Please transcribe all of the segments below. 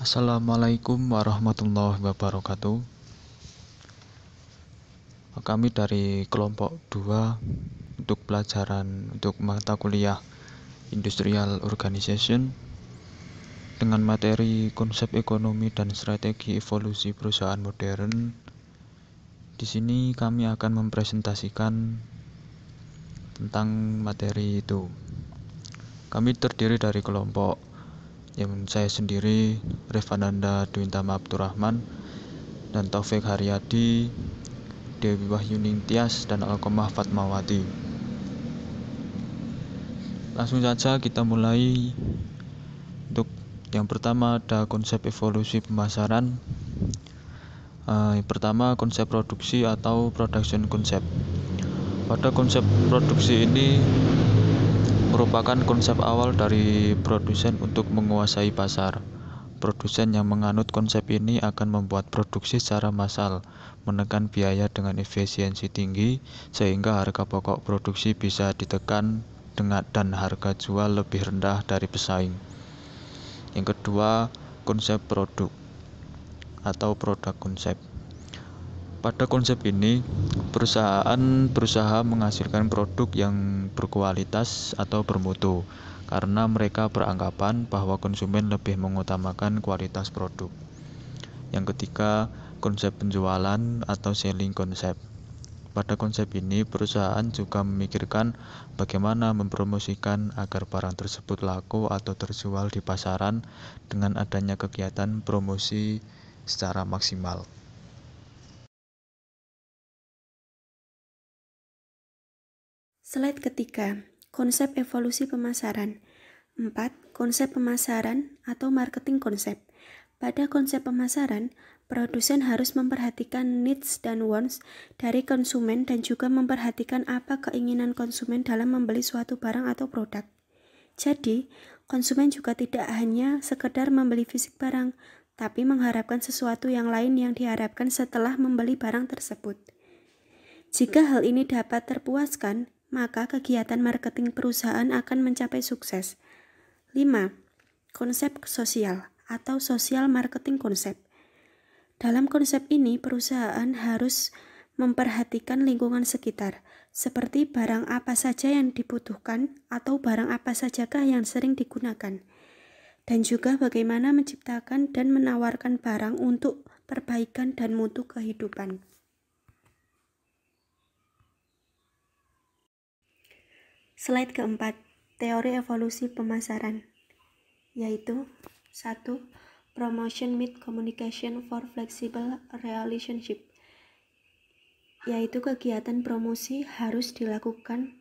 Assalamualaikum warahmatullahi wabarakatuh. Kami dari kelompok 2 untuk mata kuliah Industrial Organization dengan materi konsep ekonomi dan strategi evolusi perusahaan modern. Di sini kami akan mempresentasikan tentang materi itu. Kami terdiri dari kelompok yang saya sendiri, Revananda Dwintama Abdurrahman, dan Taufik Haryadi, Dewi Wahyuning Tias, dan Alkomah Fatmawati. Langsung saja kita mulai. Untuk yang pertama ada konsep evolusi pemasaran. Yang pertama konsep produksi atau production concept. Pada konsep produksi ini merupakan konsep awal dari produsen untuk menguasai pasar. Produsen yang menganut konsep ini akan membuat produksi secara massal, menekan biaya dengan efisiensi tinggi, sehingga harga pokok produksi bisa ditekan dan harga jual lebih rendah dari pesaing. Yang kedua, konsep produk atau produk konsep. Pada konsep ini, perusahaan berusaha menghasilkan produk yang berkualitas atau bermutu, karena mereka beranggapan bahwa konsumen lebih mengutamakan kualitas produk. Yang ketiga, konsep penjualan atau selling concept. Pada konsep ini, perusahaan juga memikirkan bagaimana mempromosikan agar barang tersebut laku atau terjual di pasaran dengan adanya kegiatan promosi secara maksimal. Slide ketiga, konsep evolusi pemasaran. 4. Konsep pemasaran atau marketing konsep. Pada konsep pemasaran, produsen harus memperhatikan needs dan wants dari konsumen dan juga memperhatikan apa keinginan konsumen dalam membeli suatu barang atau produk. Jadi, konsumen juga tidak hanya sekedar membeli fisik barang, tapi mengharapkan sesuatu yang lain yang diharapkan setelah membeli barang tersebut. Jika hal ini dapat terpuaskan, maka kegiatan marketing perusahaan akan mencapai sukses. 5. Konsep sosial atau social marketing konsep. Dalam konsep ini, perusahaan harus memperhatikan lingkungan sekitar, seperti barang apa saja yang dibutuhkan atau barang apa sajakah yang sering digunakan, dan juga bagaimana menciptakan dan menawarkan barang untuk perbaikan dan mutu kehidupan. Slide keempat, teori evolusi pemasaran, yaitu 1. Promotion with communication for flexible relationship, yaitu kegiatan promosi harus dilakukan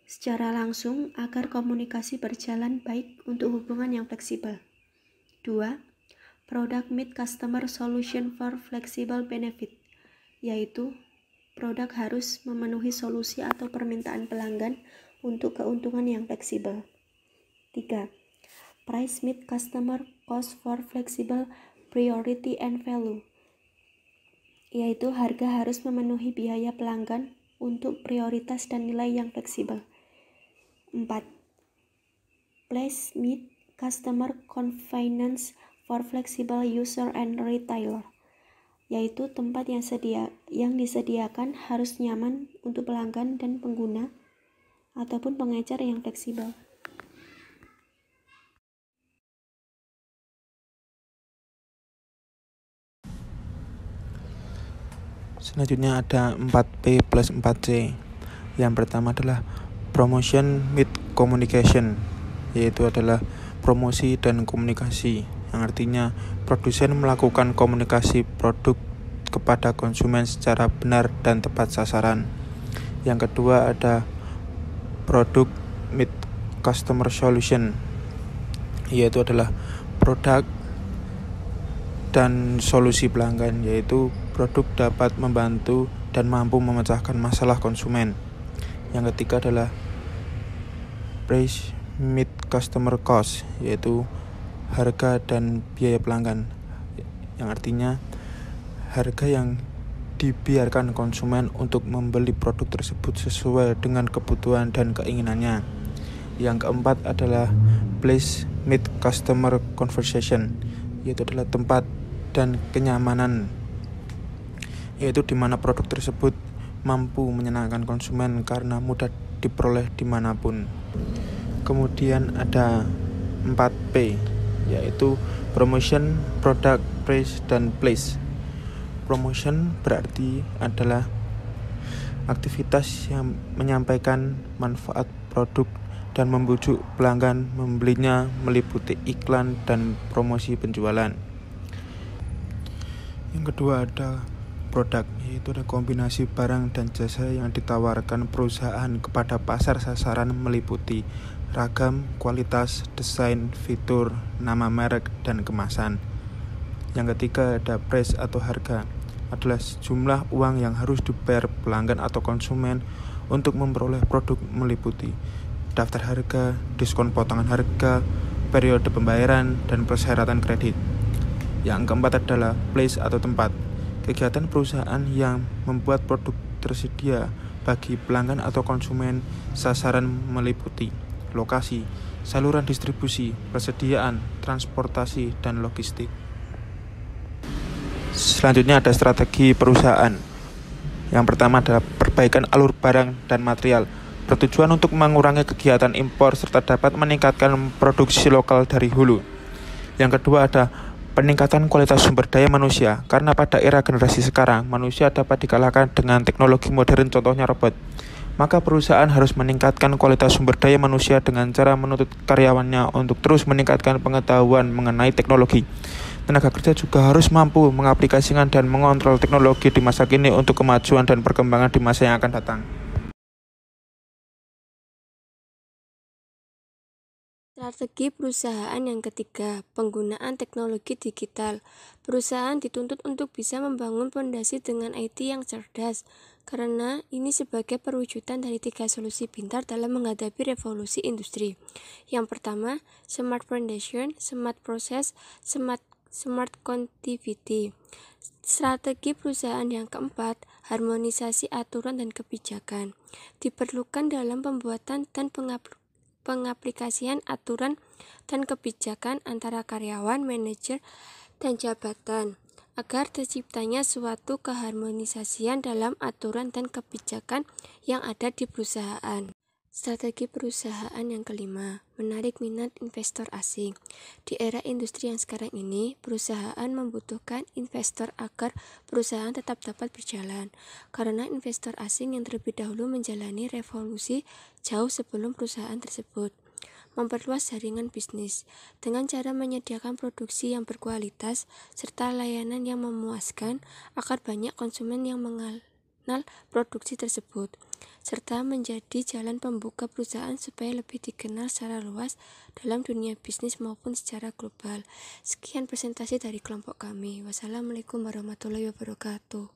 secara langsung agar komunikasi berjalan baik untuk hubungan yang fleksibel. 2. Product with customer solution for flexible benefit, yaitu produk harus memenuhi solusi atau permintaan pelanggan untuk keuntungan yang fleksibel. 3. Price meet customer cost for flexible priority and value, yaitu harga harus memenuhi biaya pelanggan untuk prioritas dan nilai yang fleksibel. 4. Place meet customer convenience for flexible user and retailer, yaitu tempat yang disediakan harus nyaman untuk pelanggan dan pengguna ataupun pengecer yang fleksibel. Selanjutnya ada 4P plus 4C. Yang pertama adalah promotion with communication, yaitu adalah promosi dan komunikasi, yang artinya produsen melakukan komunikasi produk kepada konsumen secara benar dan tepat sasaran. Yang kedua ada product with customer solution, yaitu adalah produk dan solusi pelanggan, yaitu produk dapat membantu dan mampu memecahkan masalah konsumen. Yang ketiga adalah price meet customer cost, yaitu harga dan biaya pelanggan, yang artinya harga yang dibiarkan konsumen untuk membeli produk tersebut sesuai dengan kebutuhan dan keinginannya. Yang keempat adalah place meet customer conversation, yaitu adalah tempat dan kenyamanan, yaitu di mana produk tersebut mampu menyenangkan konsumen karena mudah diperoleh dimanapun. Kemudian ada 4P, yaitu promotion, product, price, dan place. Promotion berarti adalah aktivitas yang menyampaikan manfaat produk dan membujuk pelanggan membelinya, meliputi iklan dan promosi penjualan. Yang kedua ada produk, yaitu ada kombinasi barang dan jasa yang ditawarkan perusahaan kepada pasar sasaran, meliputi ragam, kualitas, desain, fitur, nama merek, dan kemasan. Yang ketiga ada price atau harga, adalah sejumlah uang yang harus dibayar pelanggan atau konsumen untuk memperoleh produk, meliputi daftar harga, diskon potongan harga, periode pembayaran, dan persyaratan kredit. Yang keempat adalah place atau tempat, kegiatan perusahaan yang membuat produk tersedia bagi pelanggan atau konsumen sasaran, meliputi lokasi, saluran distribusi, persediaan, transportasi, dan logistik. Selanjutnya ada strategi perusahaan. Yang pertama adalah perbaikan alur barang dan material, bertujuan untuk mengurangi kegiatan impor serta dapat meningkatkan produksi lokal dari hulu. Yang kedua ada peningkatan kualitas sumber daya manusia, karena pada era generasi sekarang manusia dapat dikalahkan dengan teknologi modern, contohnya robot. Maka perusahaan harus meningkatkan kualitas sumber daya manusia dengan cara menuntut karyawannya untuk terus meningkatkan pengetahuan mengenai teknologi. Tenaga kerja juga harus mampu mengaplikasikan dan mengontrol teknologi di masa kini untuk kemajuan dan perkembangan di masa yang akan datang. Strategi perusahaan yang ketiga, penggunaan teknologi digital. Perusahaan dituntut untuk bisa membangun fondasi dengan IT yang cerdas, karena ini sebagai perwujudan dari 3 solusi pintar dalam menghadapi revolusi industri. Yang pertama, smart foundation, smart process, smart connectivity. Strategi perusahaan yang keempat, harmonisasi aturan dan kebijakan. Diperlukan dalam pembuatan dan pengaplikasian aturan dan kebijakan antara karyawan, manajer, dan jabatan, agar terciptanya suatu keharmonisasian dalam aturan dan kebijakan yang ada di perusahaan. Strategi perusahaan yang kelima, menarik minat investor asing. Di era industri yang sekarang ini, perusahaan membutuhkan investor agar perusahaan tetap dapat berjalan, karena investor asing yang terlebih dahulu menjalani revolusi jauh sebelum perusahaan tersebut. Memperluas jaringan bisnis dengan cara menyediakan produksi yang berkualitas serta layanan yang memuaskan agar banyak konsumen yang mengenal produksi tersebut, serta menjadi jalan pembuka perusahaan supaya lebih dikenal secara luas dalam dunia bisnis maupun secara global. Sekian presentasi dari kelompok kami. Wassalamualaikum warahmatullahi wabarakatuh.